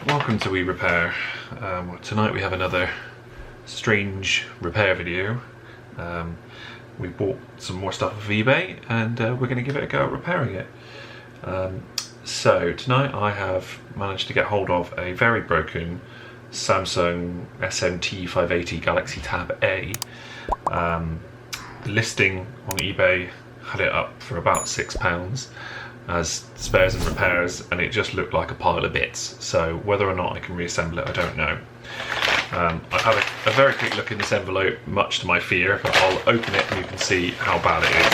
Welcome to We Repair. Tonight we have another strange repair video. We bought some more stuff off eBay and we're going to give it a go at repairing it. So tonight I have managed to get hold of a very broken Samsung SM-T580 Galaxy Tab A. The listing on eBay had it up for about £6 as spares and repairs, and it just looked like a pile of bits. So whether or not I can reassemble it, I don't know. I've had a very quick look in this envelope, much to my fear, but I'll open it and you can see how bad it is.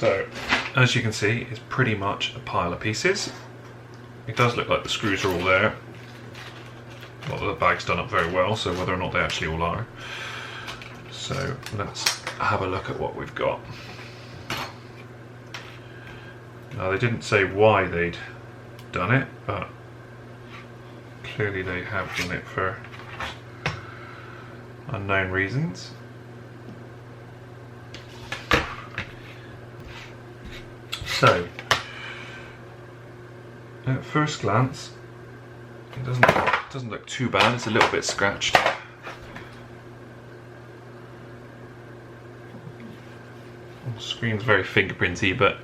So, as you can see, it's pretty much a pile of pieces. It does look like the screws are all there. Well, the bag's done up very well, so whether or not they actually all are. So let's have a look at what we've got. Now, they didn't say why they'd done it, but clearly they have done it for unknown reasons. So, at first glance, it doesn't look too bad. It's a little bit scratched. The screen's very fingerprinty, but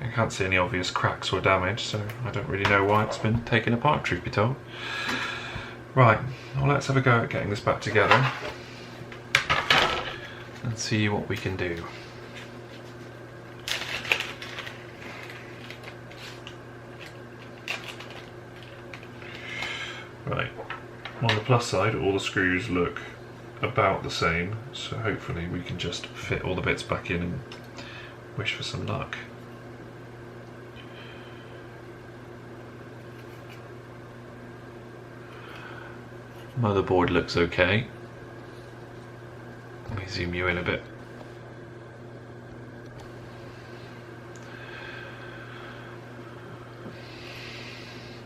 I can't see any obvious cracks or damage, so I don't really know why it's been taken apart, truth be told. Right, well, let's have a go at getting this back together and see what we can do. Right, on the plus side, all the screws look about the same, so hopefully we can just fit all the bits back in and wish for some luck. Motherboard looks okay. Let me zoom you in a bit.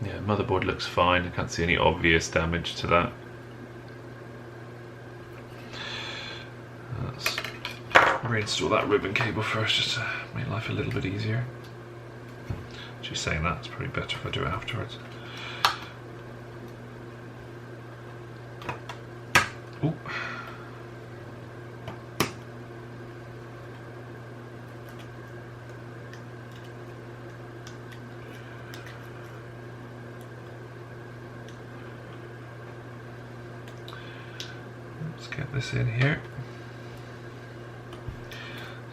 Yeah, motherboard looks fine. I can't see any obvious damage to that. Let's reinstall that ribbon cable first, just to make life a little bit easier. Actually, saying that, it's probably better if I do it afterwards. Ooh. Let's get this in here.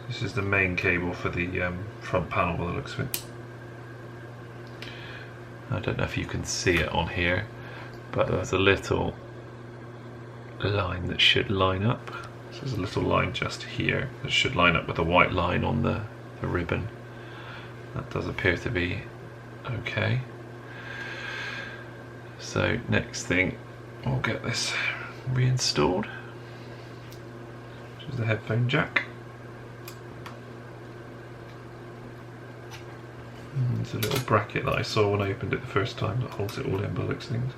This is the main cable for the front panel by the looks of it. I don't know if you can see it on here, but there's a little line that should line up. So there's a little line just here that should line up with a white line on the ribbon. That does appear to be okay. So next thing, we'll get this reinstalled, which is the headphone jack. And there's a little bracket that I saw when I opened it the first time that holds it all in by the looks of things.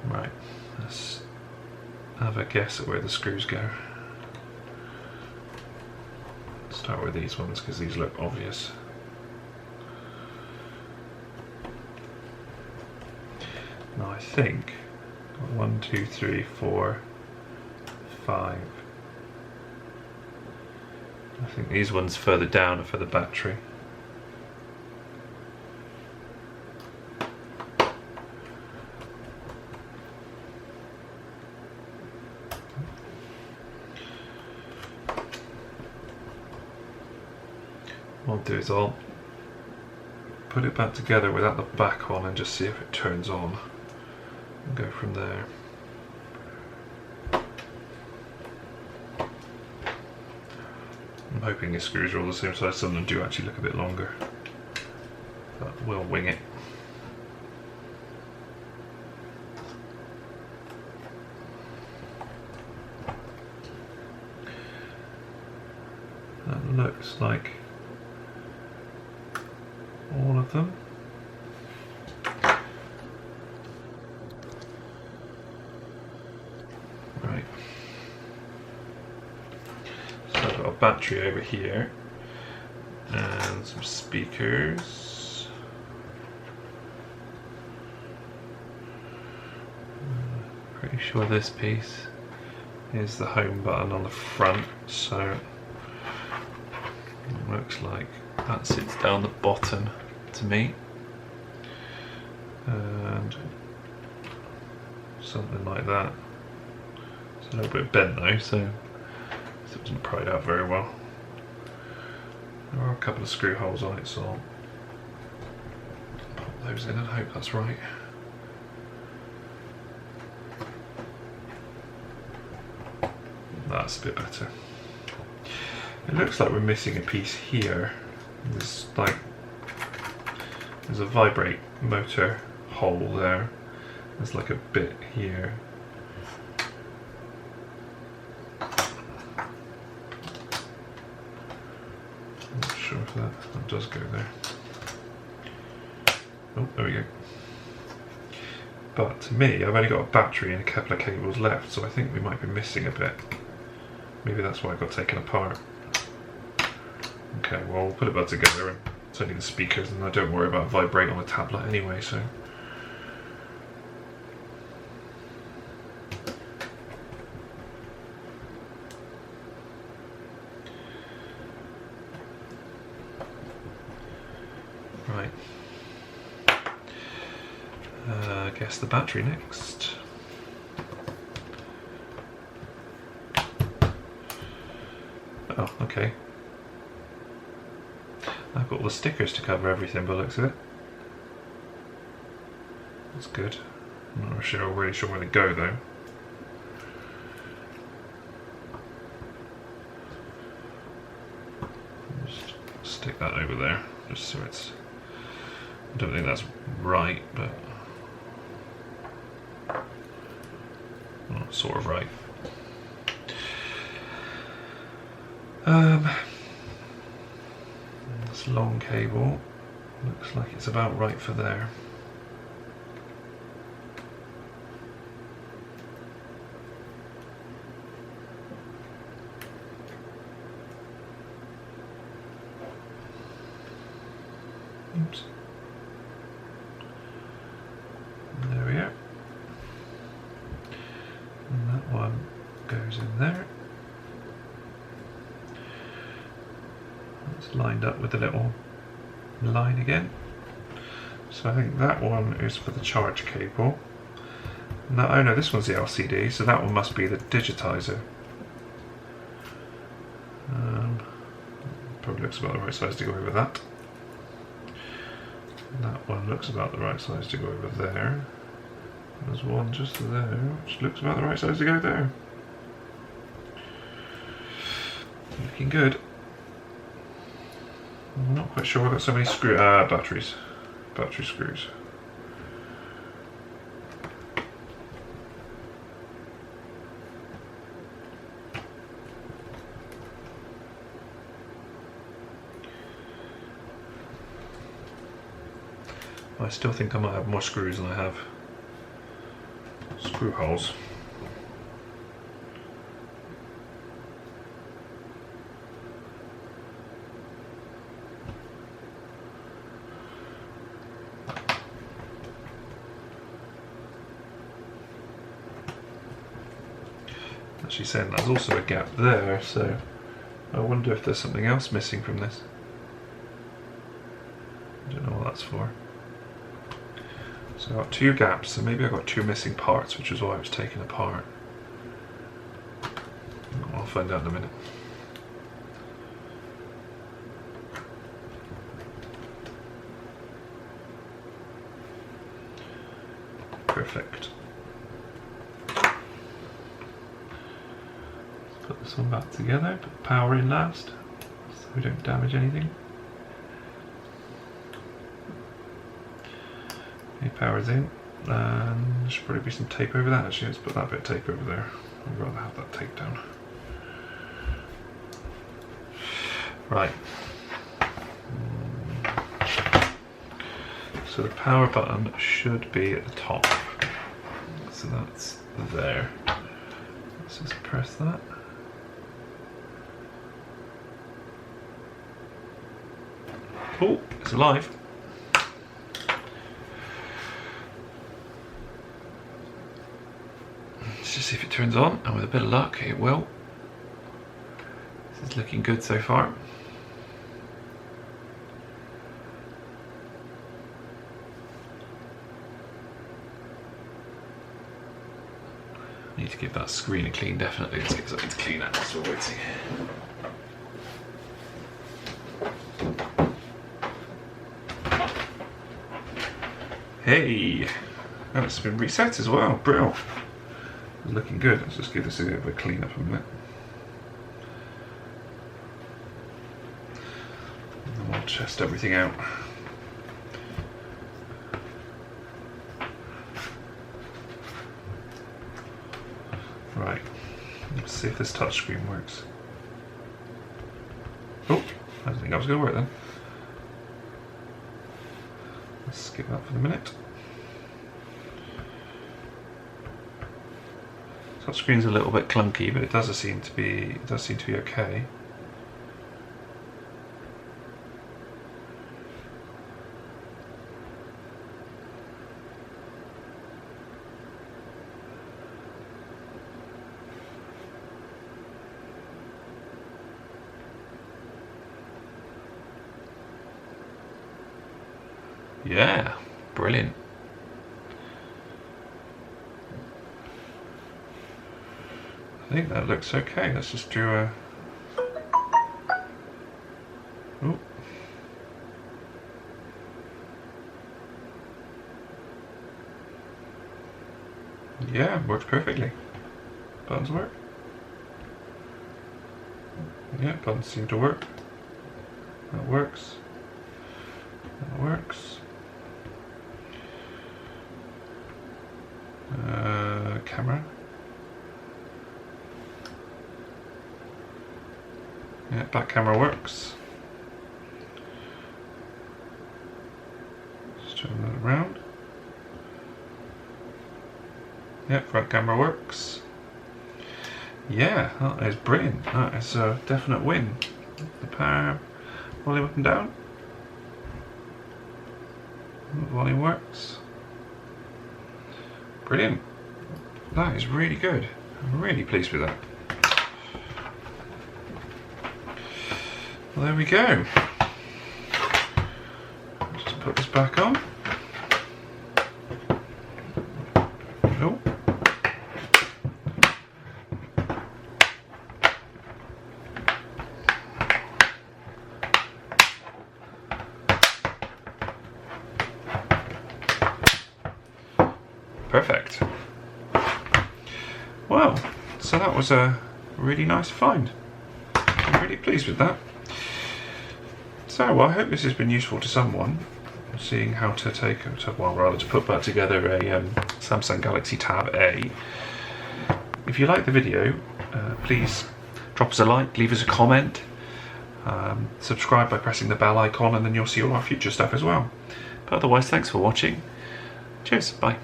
Right, let's have a guess at where the screws go. Start with these ones because these look obvious. Now I think 1, 2, 3, 4, 5. I think these ones further down are for the battery. What I'll do is I'll put it back together without the back on and just see if it turns on and go from there. I'm hoping these screws are all the same size. Some of them do actually look a bit longer, but we'll wing it. That looks like all of them. Right. So I've got a battery over here and some speakers. Pretty sure this piece is the home button on the front, so it looks like that sits down the bottom to me, and something like that. It's a little bit bent though, so it doesn't pry out very well. There are a couple of screw holes on it, so I'll pop those in and hope that's right. That's a bit better. It looks like we're missing a piece here. There's a vibrate motor hole there. There's like a bit here. I'm not sure if that does go there. Oh, there we go. But to me, I've only got a battery and a couple of cables left, so I think we might be missing a bit. Maybe that's why it got taken apart. Okay, well, we'll put it back together, and it's only the speakers, and I don't worry about vibrate on a tablet anyway, so. Right. I guess the battery next. Oh, okay. I've got all the stickers to cover everything by the looks of it. That's good. I'm not really sure where they go though. Just stick that over there, just so it's... I don't think that's right, but... well, sort of right. This long cable looks like it's about right for there. Oops. There we are. And that one goes in there. It's lined up with the little line again. So I think that one is for the charge cable. No, oh no, this one's the LCD, so that one must be the digitizer. Probably looks about the right size to go over that. That one looks about the right size to go over there. There's one just there, which looks about the right size to go there. Looking good. I'm not quite sure, I've got so many battery screws. I still think I might have more screws than I have screw holes. Actually saying there's also a gap there, so I wonder if there's something else missing from this. I don't know what that's for. So I've got two gaps, so maybe I've got two missing parts, which is why it was taken apart. I'll find out in a minute. Perfect. Put this one back together, put the power in last, so we don't damage anything. Okay, power's in, and there should probably be some tape over that actually. Let's put that bit of tape over there. I'd rather have that tape down. Right. So the power button should be at the top. So that's there. Let's just press that. Oh, it's alive. Let's just see if it turns on, and with a bit of luck it will. This is looking good so far. Need to give that screen a clean, definitely. Let's get something to clean out whilst we're waiting. Hey! And it's been reset as well, brilliant. It's looking good. Let's just give this a bit of a clean up a minute. And then we'll test everything out. Right, let's see if this touchscreen works. Oh, I didn't think that was going to work then. Let's skip that for the minute. Touchscreen's a little bit clunky, but it does seem to be okay. Yeah, brilliant. I think that looks okay. Let's just do a... Oh. Yeah, works perfectly. Buttons work. Yeah, buttons seem to work. That works. That works. Camera. Yeah, back camera works. Just turn that around. Yeah, front camera works. Yeah, that is brilliant. That is a definite win. The power, volume up and down. The volume works. Brilliant. That is really good. I'm really pleased with that. Well, there we go. Just put this back on. Oh. Perfect. Well, so that was a really nice find. I'm really pleased with that. So, well, I hope this has been useful to someone, seeing how to to put back together a Samsung Galaxy Tab A. If you like the video, please drop us a like, leave us a comment, subscribe by pressing the bell icon, and then you'll see all our future stuff as well. But otherwise, thanks for watching. Cheers, bye.